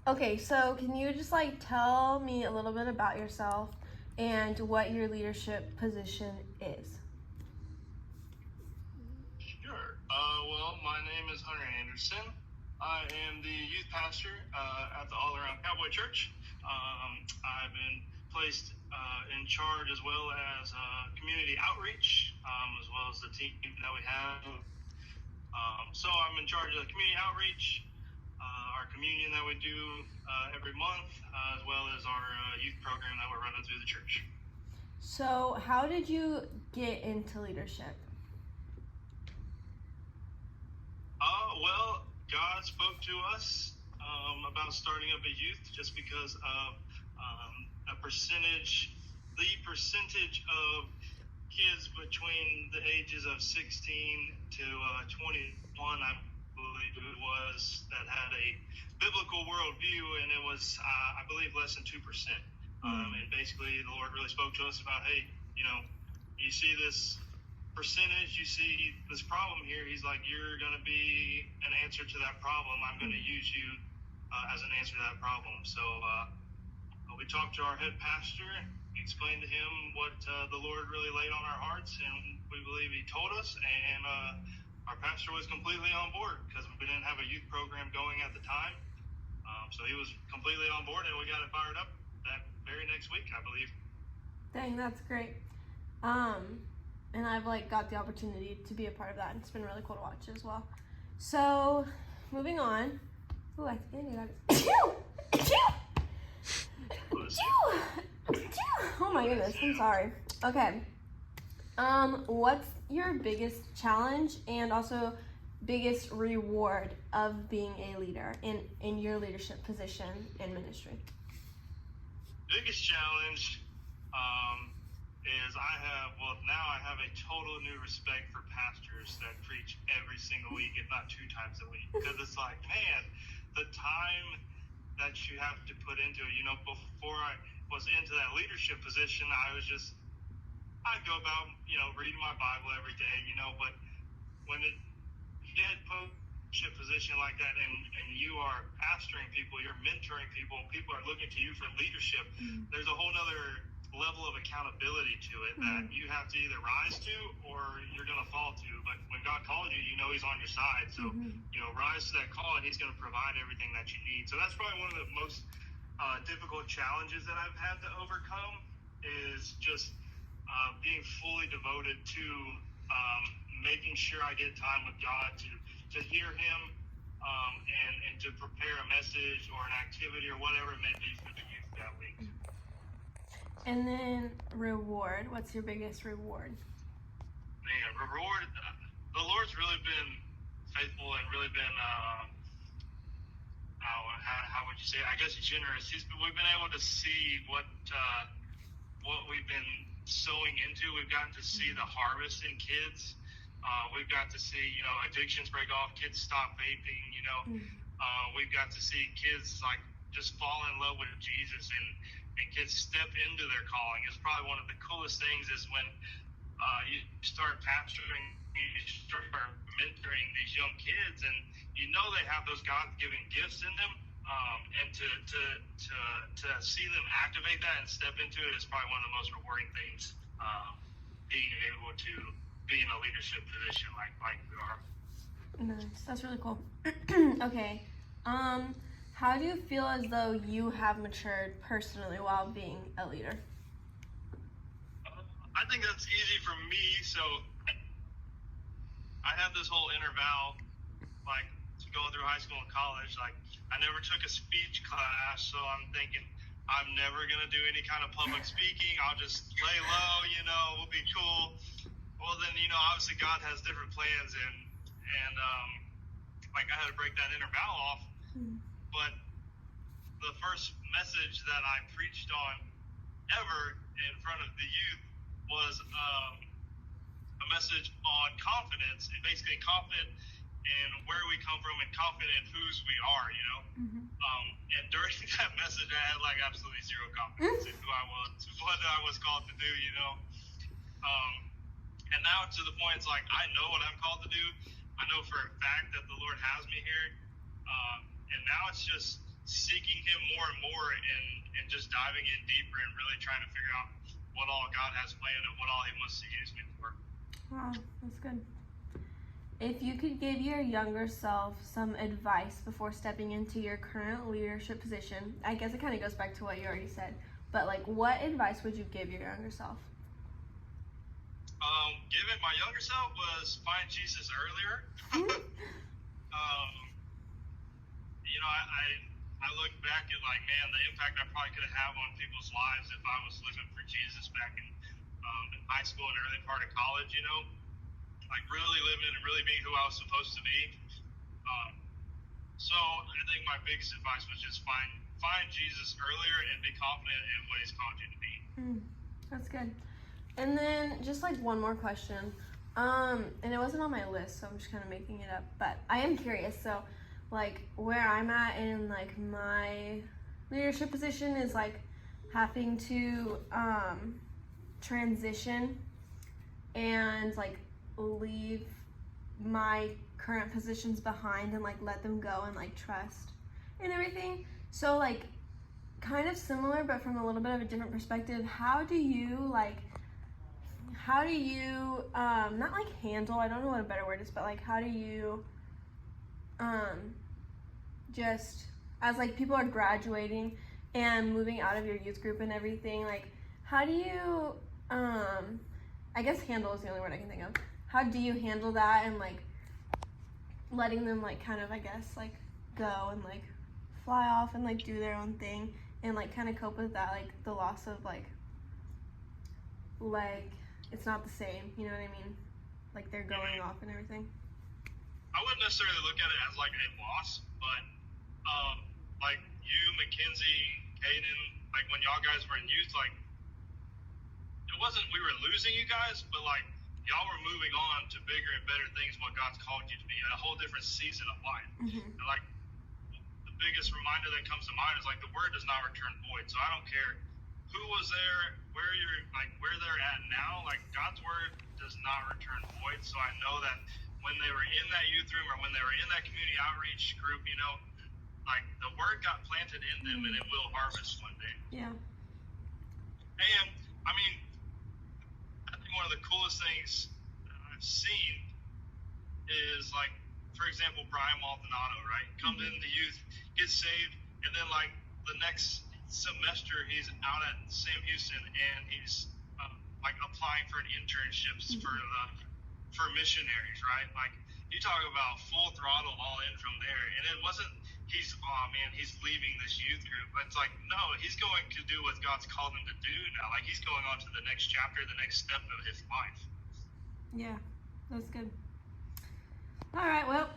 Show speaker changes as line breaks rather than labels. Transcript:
Okay, so can you just like tell me a little bit about yourself and what your leadership position is?
Sure. Well, my name is Hunter Anderson. I am the youth pastor at the All Around Cowboy Church. I've been placed in charge as well as community outreach, as well as the team that we have. So I'm in charge of the community outreach, our communion that we do every month, as well as our youth program that we're running through the church.
So, how did you get into leadership?
Well, God spoke to us about starting up a youth just because of the percentage of kids between the ages of 16 to 21, I believe it was, that had a biblical worldview, and it was, I believe, less than 2%. And basically, the Lord really spoke to us about, hey, you see this percentage, you see this problem here. He's like, you're going to be an answer to that problem. I'm going to use you as an answer to that problem. So we talked to our head pastor, explained to him what the Lord really laid on our hearts, and we believe he told us, and our pastor was completely on board because we didn't have a youth program going at the time. So he was completely on board, and we got it fired up that very next week, I believe.
Dang, that's great. And I've like got the opportunity to be a part of that, and it's been really cool to watch as well. So, moving on. Ooh, I think I got Oh my goodness, I'm sorry. Okay. What's your biggest challenge and also biggest reward of being a leader in your leadership position in ministry?
Biggest challenge is now I have a total new respect for pastors that preach every single week, if not 2 times a week, because it's like, man, the time that you have to put into it. Before I was into that leadership position, I'd go about, reading my Bible every day, but when you get put in a position like that, and you are pastoring people, you're mentoring people, people are looking to you for leadership, there's a whole nother level of accountability to it that you have to either rise to or you're going to fall to. But when God calls you, he's on your side. So, rise to that call, and he's going to provide everything that you need. So that's probably one of the most difficult challenges that I've had to overcome, is just being fully devoted to making sure I get time with God to hear him and to prepare a message or an activity or whatever it may be for the youth that week.
And then reward. What's your biggest reward?
Man, reward. The Lord's really been faithful and really been, how would you say? I guess generous. We've been able to see what we've been sowing into. We've gotten to see the harvest in kids. We've got to see, addictions break off, kids stop vaping. We've got to see kids like just fall in love with Jesus and kids step into their calling. It's probably one of the coolest things is when you start pastoring, you start mentoring these young kids, and they have those God-given gifts in them, and to see them activate that and step into it is probably one of the most rewarding things, being able to be in a leadership position like we are.
Nice. That's really cool. Okay. How do you feel as though you have matured personally while being a leader?
I think that's easy for me. So I have this whole inner vow, like going through high school and college. Like I never took a speech class, so I'm thinking I'm never gonna do any kind of public speaking. I'll just lay low, we'll be cool. Well, then obviously God has different plans, and like I had to break that inner vow off. But the first message that I preached on ever in front of the youth was a message on confidence, and basically confident in where we come from and confident in whose we are, and during that message I had like absolutely zero confidence in who I was, what I was called to do, and now to the point it's like I know what I'm called to do. I know for a fact that the Lord has me here, and now it's just seeking Him more and more, and just diving in deeper and really trying to figure out what all God has planned and what all He wants to use me for.
Wow, that's good. If you could give your younger self some advice before stepping into your current leadership position, I guess it kind of goes back to what you already said, but like, what advice would you give your younger self?
Given my younger self was find Jesus earlier. You know, I look back at like, man, the impact I probably could have had on people's lives if I was living for Jesus back in high school and early part of college, you know, like really living and really being who I was supposed to be. So I think my biggest advice was just find Jesus earlier and be confident in what He's called you to be.
That's good. And then just like one more question. And it wasn't on my list, so I'm just kind of making it up. But I am curious. So, like, where I'm at in like my leadership position is like having to transition and like leave my current positions behind and like let them go and like trust and everything. So like kind of similar, but from a little bit of a different perspective. How do you not like handle, I don't know what a better word is, but like how do you just as like people are graduating and moving out of your youth group and everything, like how do you I guess handle is the only word I can think of. How do you handle that and like letting them like kind of, I guess, like go and like fly off and like do their own thing and like kind of cope with that, like the loss of like it's not the same, you know what I mean? Like they're going off and everything.
I wouldn't necessarily look at it as like a loss, but like you, Mackenzie, Caden, like when y'all guys were in youth, like it wasn't we were losing you guys, but like y'all were moving on to bigger and better things, what God's called you to be, a whole different season of life. And like the biggest reminder that comes to mind is like the word does not return void. So I don't care who was there, where they're at now, like God's word does not return void. So I know that when they were in that youth room or when they were in that community outreach group, you know, like the word got planted in them and it will harvest one day.
Yeah.
And I mean, I think one of the coolest things that I've seen is like, for example, Brian Maldonado, right? Comes into youth, gets saved, and then like the next semester he's out at Sam Houston and he's like applying for an internships for missionaries, right? Like you talk about full throttle all in from there, and it wasn't he's leaving this youth group. It's like no, he's going to do what God's called him to do now. Like he's going on to the next chapter, the next step of his life.
Yeah, that's good. All right, well.